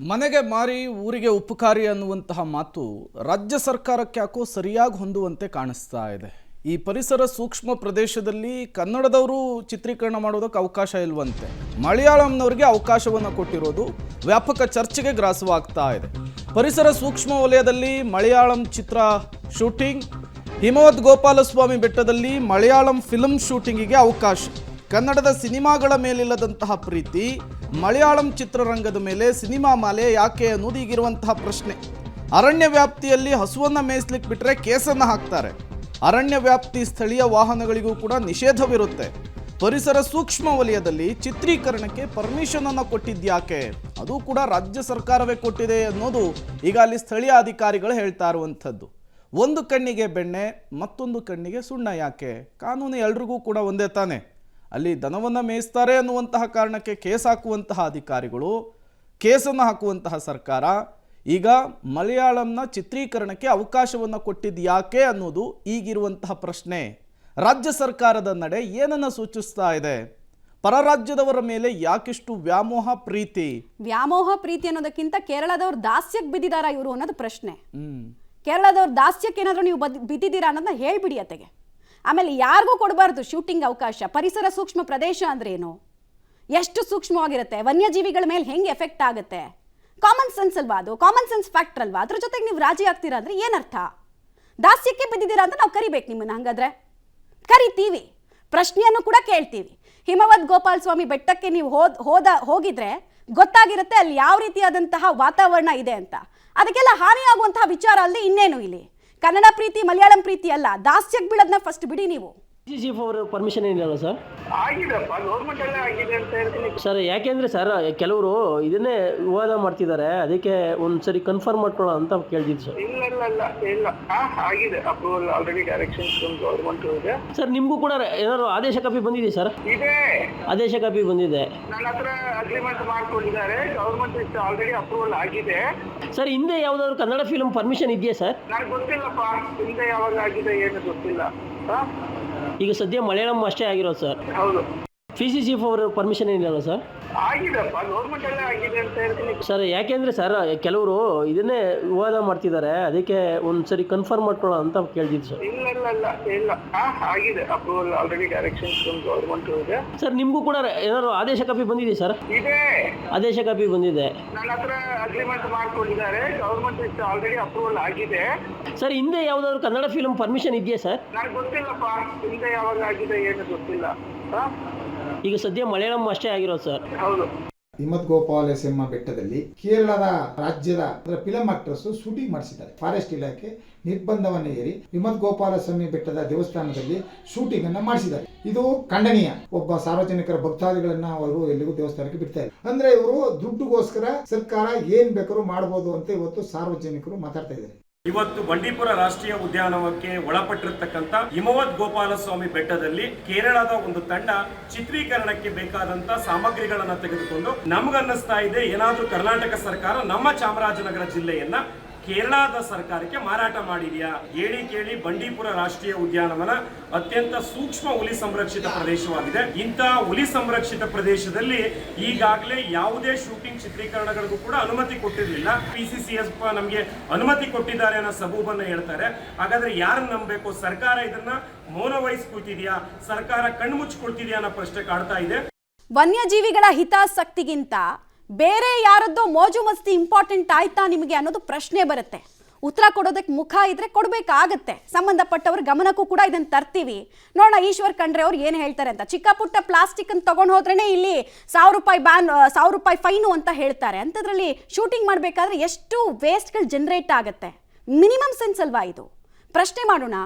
ಮನೆಗೆ ಮಾರಿ ಊರಿಗೆ ಉಪಕಾರಿ ಅನ್ನುವಂತಹ ಮಾತು ರಾಜ್ಯ ಸರ್ಕಾರಕ್ಕೆ ಯಾಕೋ ಸರಿಯಾಗಿ ಹೊಂದುವಂತೆ ಕಾಣಿಸ್ತಾ ಇದೆ. ಈ ಪರಿಸರ ಸೂಕ್ಷ್ಮ ಪ್ರದೇಶದಲ್ಲಿ ಕನ್ನಡದವರು ಚಿತ್ರೀಕರಣ ಮಾಡೋದಕ್ಕೆ ಅವಕಾಶ ಇಲ್ವಂತೆ. ಮಲಯಾಳಂನವರಿಗೆ ಅವಕಾಶವನ್ನು ಕೊಟ್ಟಿರೋದು ವ್ಯಾಪಕ ಚರ್ಚೆಗೆ ಗ್ರಾಸವಾಗ್ತಾ ಇದೆ. ಪರಿಸರ ಸೂಕ್ಷ್ಮ ವಲಯದಲ್ಲಿ ಮಲಯಾಳಂ ಚಿತ್ರ ಶೂಟಿಂಗ್, ಹಿಮವದ್ ಗೋಪಾಲಸ್ವಾಮಿ ಬೆಟ್ಟದಲ್ಲಿ ಮಲಯಾಳಂ ಫಿಲ್ಮ್ ಶೂಟಿಂಗಿಗೆ ಅವಕಾಶ. ಕನ್ನಡದ ಸಿನಿಮಾಗಳ ಮೇಲಿಲ್ಲದಂತಹ ಪ್ರೀತಿ ಮಲಯಾಳಂ ಚಿತ್ರರಂಗದ ಮೇಲೆ ಸಿನಿಮಾ ಮಾಲೆ ಯಾಕೆ ಅನ್ನೋದು ಈಗಿರುವಂತಹ ಪ್ರಶ್ನೆ. ಅರಣ್ಯ ವ್ಯಾಪ್ತಿಯಲ್ಲಿ ಹಸುವನ್ನು ಮೇಯಿಸ್ಲಿಕ್ಕೆ ಬಿಟ್ಟರೆ ಕೇಸನ್ನು ಹಾಕ್ತಾರೆ. ಅರಣ್ಯ ವ್ಯಾಪ್ತಿ ಸ್ಥಳೀಯ ವಾಹನಗಳಿಗೂ ಕೂಡ ನಿಷೇಧವಿರುತ್ತೆ. ಪರಿಸರ ಸೂಕ್ಷ್ಮ ವಲಯದಲ್ಲಿ ಚಿತ್ರೀಕರಣಕ್ಕೆ ಪರ್ಮಿಷನ್ ಅನ್ನು ಕೊಟ್ಟಿದ್ಯಾಕೆ, ಅದು ಕೂಡ ರಾಜ್ಯ ಸರ್ಕಾರವೇ ಕೊಟ್ಟಿದೆ ಅನ್ನೋದು ಈಗ ಅಲ್ಲಿ ಸ್ಥಳೀಯ ಅಧಿಕಾರಿಗಳು ಹೇಳ್ತಾ ಇರುವಂಥದ್ದು. ಒಂದು ಕಣ್ಣಿಗೆ ಬೆಣ್ಣೆ ಮತ್ತೊಂದು ಕಣ್ಣಿಗೆ ಸುಣ್ಣ ಯಾಕೆ? ಕಾನೂನು ಎಲ್ರಿಗೂ ಕೂಡ ಒಂದೇ ತಾನೆ. ಅಲ್ಲಿ ದನವನ್ನು ಮೇಯಿಸ್ತಾರೆ ಅನ್ನುವಂತಹ ಕಾರಣಕ್ಕೆ ಕೇಸ್ ಹಾಕುವಂತಹ ಅಧಿಕಾರಿಗಳು, ಕೇಸನ್ನು ಹಾಕುವಂತಹ ಸರ್ಕಾರ ಈಗ ಮಲಯಾಳಂನ ಚಿತ್ರೀಕರಣಕ್ಕೆ ಅವಕಾಶವನ್ನು ಕೊಟ್ಟಿದ್ದು ಯಾಕೆ ಅನ್ನೋದು ಈಗಿರುವಂತಹ ಪ್ರಶ್ನೆ. ರಾಜ್ಯ ಸರ್ಕಾರದ ನಡೆ ಏನನ್ನು ಸೂಚಿಸ್ತಾ ಇದೆ? ಪರರಾಜ್ಯದವರ ಮೇಲೆ ಯಾಕಿಷ್ಟು ವ್ಯಾಮೋಹ ಪ್ರೀತಿ ಅನ್ನೋದಕ್ಕಿಂತ ಕೇರಳದವ್ರು ದಾಸ್ಯಕ್ಕೆ ಬಿದ್ದಿದಾರ ಇವರು ಅನ್ನೋದು ಪ್ರಶ್ನೆ. ಕೇರಳದವ್ರು ದಾಸ್ಯಕ್ಕೆ ಏನಾದರೂ ನೀವು ಬಿದ್ದಿದ್ದೀರಾ ಅನ್ನೋದನ್ನ ಹೇಳ್ಬಿಡಿ ಅತೆಗೆ. ಆಮೇಲೆ ಯಾರಿಗೂ ಕೊಡಬಾರ್ದು ಶೂಟಿಂಗ್ ಅವಕಾಶ. ಪರಿಸರ ಸೂಕ್ಷ್ಮ ಪ್ರದೇಶ ಅಂದ್ರೆ ಏನು, ಎಷ್ಟು ಸೂಕ್ಷ್ಮವಾಗಿರುತ್ತೆ, ವನ್ಯಜೀವಿಗಳ ಮೇಲೆ ಹೆಂಗೆ ಎಫೆಕ್ಟ್ ಆಗುತ್ತೆ, ಕಾಮನ್ ಸೆನ್ಸ್ ಅಲ್ವಾ ಅದು? ಕಾಮನ್ ಸೆನ್ಸ್ ಫ್ಯಾಕ್ಟರ್ ಅಲ್ವಾ? ಅದ್ರ ಜೊತೆಗೆ ನೀವು ರಾಜಿ ಆಗ್ತೀರಾ ಅಂದ್ರೆ ಏನರ್ಥ? ದಾಸ್ಯಕ್ಕೆ ಬಿದ್ದಿದ್ದೀರಾ ಅಂತ ನಾವು ಕರಿಬೇಕು ನಿಮ್ಮನ್ನ. ಹಂಗಾದ್ರೆ ಕರಿತೀವಿ, ಪ್ರಶ್ನೆಯನ್ನು ಕೂಡ ಕೇಳ್ತೀವಿ. ಹಿಮವದ್ ಗೋಪಾಲಸ್ವಾಮಿ ಬೆಟ್ಟಕ್ಕೆ ನೀವು ಹೋಗಿದ್ರೆ ಗೊತ್ತಾಗಿರುತ್ತೆ ಅಲ್ಲಿ ಯಾವ ರೀತಿಯಾದಂತಹ ವಾತಾವರಣ ಇದೆ ಅಂತ. ಅದಕ್ಕೆಲ್ಲ ಹಾನಿಯಾಗುವಂತಹ ವಿಚಾರ ಅಲ್ಲದೆ ಇನ್ನೇನು ಇಲ್ಲಿ. ಕನ್ನಡ ಪ್ರೀತಿ ಮಲಯಾಳಂ ಪ್ರೀತಿ ಅಲ್ಲ, ದಾಸ್ಯಕ್ಕೆ ಬೀಳೋದನ್ನ ಫಸ್ಟ್ ಬಿಡಿ ನೀವು. ಪರ್ಮಿಷನ್ ಏನಿಲ್ಲ ಸರ್? ಆಗಿದೆಪ್ಪ, ಗೌರ್ಮೆಂಟ್ ಎಲ್ಲ ಆಗಿದೆ ಅಂತ ಹೇಳ್ತೀನಿ ಸರ್. ಯಾಕೆಂದ್ರೆ ಸರ್ ಕೆಲವರು ಇದನ್ನೇ ವಿವಾದ ಮಾಡ್ತಿದ್ದಾರೆ, ಅದಕ್ಕೆ ಒಂದ್ಸರಿ ಕನ್ಫರ್ಮ್ ಮಾಡ್ಕೊಳ್ಳೋ ಅಂತ ಕೇಳ್ತಿದ್ದು ಸರ್. ಇಲ್ಲ ಆಗಿದೆ, ಅಪ್ರೂವಲ್ ಆಲ್ರೆಡಿ ಡೈರೆಕ್ಷನ್ಸ್ ಗೌರ್ಮೆಂಟ್ ಇದೆ ಸರ್. ನಿಮಗೂ ಕೂಡ ಏನಾದ್ರು ಆದೇಶ ಕಾಪಿ ಬಂದಿದೆ ಸರ್? ಇದೆ, ಆದೇಶ ಕಾಪಿ ಬಂದಿದೆ. ನನ್ನ ಹತ್ರ ಅಗ್ರಿಮೆಂಟ್ ಮಾಡ್ಕೊಂಡಿದ್ದಾರೆ, ಗೌರ್ಮೆಂಟ್ ಆಲ್ರೆಡಿ ಅಪ್ರೂವಲ್ ಆಗಿದೆ ಸರ್. ಹಿಂದೆ ಯಾವ್ದಾದ್ರು ಕನ್ನಡ ಫಿಲ್ಮ್ ಪರ್ಮಿಷನ್ ಇದೆಯಾ ಸರ್? ನನಗೆ ಗೊತ್ತಿಲ್ಲಪ್ಪ, ಹಿಂದೆ ಯಾವಾಗ ಆಗಿದೆ ಏನು ಗೊತ್ತಿಲ್ಲ. ಈಗ ಸದ್ಯ ಮಲಯಾಳಂ ಅಷ್ಟೇ ಆಗಿರೋದು ಸರ್. ಹೌದು. PCC ಪರ್ಮಿಷನ್ ಏನಿಲ್ಲ ಸರ್? ಆಗಿದೆಪ್ಪ, ಗೌರ್ಮೆಂಟ್ ಎಲ್ಲ ಆಗಿದೆ ಅಂತ ಹೇಳ್ತೀನಿ ಸರ್. ಯಾಕೆಂದ್ರೆ ಸರ್ ಕೆಲವರು ಇದನ್ನೇ ವಿವಾದ ಮಾಡ್ತಿದ್ದಾರೆ, ಅದಕ್ಕೆ ಒಂದ್ಸರಿ ಕನ್ಫರ್ಮ್ ಮಾಡ್ಕೊಳ್ಳೋ ಅಂತ ಕೇಳ್ತಿದ್ದು ಸರ್. ಇಲ್ಲ ಆಗಿದೆ, ಅಪ್ರೂವಲ್ ಆಲ್ರೆಡಿ ಡೈರೆಕ್ಷನ್ಸ್ ಗೌರ್ಮೆಂಟ್ ಇದೆ ಸರ್. ನಿಮಗೂ ಕೂಡ ಏನಾದ್ರು ಆದೇಶ ಕಾಪಿ ಬಂದಿದೆ ಸರ್? ಇದೆ, ಆದೇಶ ಕಾಪಿ ಬಂದಿದೆ. ನನ್ನ ಹತ್ರ ಅಗ್ರಿಮೆಂಟ್ ಮಾಡ್ಕೊಂಡಿದ್ದಾರೆ, ಗೌರ್ಮೆಂಟ್ ಆಲ್ರೆಡಿ ಅಪ್ರೂವಲ್ ಆಗಿದೆ ಸರ್. ಹಿಂದೆ ಯಾವ್ದಾದ್ರು ಕನ್ನಡ ಫಿಲ್ಮ್ ಪರ್ಮಿಷನ್ ಇದೆಯಾ ಸರ್? ನನಗೆ ಗೊತ್ತಿಲ್ಲಪ್ಪ, ಹಿಂದೆ ಯಾವಾಗ ಆಗಿದೆ ಏನು ಗೊತ್ತಿಲ್ಲ. ಈಗ ಸದ್ಯ ಮಲಯಾಳಂ ಅಷ್ಟೇ ಆಗಿರೋದು ಸರ್. ಹೌದು. ಹಿಮವದ್ ಗೋಪಾಲಸ್ವಾಮಿ ಬೆಟ್ಟದಲ್ಲಿ ಕೇರಳದ ರಾಜ್ಯದ ಫಿಲಂ ಆಕ್ಟರ್ಸ್ ಶೂಟಿಂಗ್ ಮಾಡಿಸಿದ್ದಾರೆ. ಫಾರೆಸ್ಟ್ ಇಲಾಖೆ ನಿರ್ಬಂಧವನ್ನು ಹೇರಿ ಹಿಮವದ್ ಗೋಪಾಲಸ್ವಾಮಿ ಬೆಟ್ಟದ ದೇವಸ್ಥಾನದಲ್ಲಿ ಶೂಟಿಂಗ್ ಅನ್ನ ಮಾಡಿಸಿದ್ದಾರೆ. ಇದು ಖಂಡನೀಯ. ಒಬ್ಬ ಸಾರ್ವಜನಿಕರ ಭಕ್ತಾದಿಗಳನ್ನ ಅವರು ಎಲ್ಲಿಗೂ ದೇವಸ್ಥಾನಕ್ಕೆ ಬಿಡ್ತಾ ಇಲ್ಲ. ಅಂದ್ರೆ ಇವರು ದುಡ್ಡುಗೋಸ್ಕರ ಸರ್ಕಾರ ಏನ್ ಬೇಕಾದ್ರೂ ಮಾಡಬಹುದು ಅಂತ ಇವತ್ತು ಸಾರ್ವಜನಿಕರು ಮಾತಾಡ್ತಾ ಇದ್ದಾರೆ. ಇವತ್ತು ಬಂಡೀಪುರ ರಾಷ್ಟ್ರೀಯ ಉದ್ಯಾನವನಕ್ಕೆ ಒಳಪಟ್ಟಿರತಕ್ಕಂತ ಹಿಮವದ್ ಗೋಪಾಲಸ್ವಾಮಿ ಬೆಟ್ಟದಲ್ಲಿ ಕೇರಳದ ಒಂದು ತಂಡ ಚಿತ್ರೀಕರಣಕ್ಕೆ ಬೇಕಾದಂತ ಸಾಮಗ್ರಿಗಳನ್ನ ತೆಗೆದುಕೊಂಡು ನಮಗನ್ನಿಸ್ತಾ ಇದೆ ಏನಾದ್ರೂ ಕರ್ನಾಟಕ ಸರ್ಕಾರ ನಮ್ಮ ಚಾಮರಾಜನಗರ ಜಿಲ್ಲೆಯನ್ನ ಕೇರಳದ ಸರ್ಕಾರಕ್ಕೆ ಮಾರಾಟ ಮಾಡಿದೆಯಾ? ಹೇಳಿ ಕೇಳಿ ಬಂಡೀಪುರ ರಾಷ್ಟ್ರೀಯ ಉದ್ಯಾನವನ ಅತ್ಯಂತ ಸೂಕ್ಷ್ಮ ಹುಲಿ ಸಂರಕ್ಷಿತ ಪ್ರದೇಶವಾಗಿದೆ. ಇಂತಹ ಹುಲಿ ಸಂರಕ್ಷಿತ ಪ್ರದೇಶದಲ್ಲಿ ಈಗಾಗಲೇ ಯಾವುದೇ ಶೂಟಿಂಗ್ ಚಿತ್ರೀಕರಣಗಳಿಗೂ ಕೂಡ ಅನುಮತಿ ಕೊಟ್ಟಿರಲಿಲ್ಲ. PCCS ನಮಗೆ ಅನುಮತಿ ಕೊಟ್ಟಿದ್ದಾರೆ ಅನ್ನೋ ಸಬೂಬನ್ನ ಹೇಳ್ತಾರೆ. ಹಾಗಾದ್ರೆ ಯಾರನ್ನ ನಂಬಬೇಕು? ಸರ್ಕಾರ ಇದನ್ನ ಮೌನ ವಹಿಸ್ಕೊಳ್ತಿದ್ಯಾ, ಸರ್ಕಾರ ಕಣ್ಮುಚ್ಕೊಳ್ತಿದ್ಯಾ ಅನ್ನೋ ಪ್ರಶ್ನೆ ಕಾಡ್ತಾ ಇದೆ. ವನ್ಯಜೀವಿಗಳ ಹಿತಾಸಕ್ತಿಗಿಂತ ಬೇರೆ ಯಾರದ್ದೋ ಮೋಜು ಮಸ್ತಿ ಇಂಪಾರ್ಟೆಂಟ್ ಆಯ್ತಾ ನಿಮಗೆ ಅನ್ನೋದು ಪ್ರಶ್ನೆ ಬರುತ್ತೆ. ಉತ್ತರ ಕೊಡೋದಕ್ಕೆ ಮುಖ ಇದ್ರೆ ಕೊಡಬೇಕಾಗತ್ತೆ. ಸಂಬಂಧಪಟ್ಟವ್ರ ಗಮನಕ್ಕೂ ಕೂಡ ಇದನ್ನು ತರ್ತೀವಿ. ನೋಡೋಣ ಈಶ್ವರ್ ಖಂಡ್ರೆ ಅವ್ರು ಏನು ಹೇಳ್ತಾರೆ ಅಂತ. ಚಿಕ್ಕ ಪುಟ್ಟ ಪ್ಲಾಸ್ಟಿಕ್ ಅನ್ನು ತಗೊಂಡು ಹೋದ್ರೇನೆ ಇಲ್ಲಿ ₹1000 ಫೈನು ಅಂತ ಹೇಳ್ತಾರೆ. ಅಂಥದ್ರಲ್ಲಿ ಶೂಟಿಂಗ್ ಮಾಡಬೇಕಾದ್ರೆ ಎಷ್ಟು ವೇಸ್ಟ್ಗಳು ಜನರೇಟ್ ಆಗುತ್ತೆ? ಮಿನಿಮಮ್ ಸೆನ್ಸ್ ಅಲ್ವಾ ಇದು? ಪ್ರಶ್ನೆ ಮಾಡೋಣ.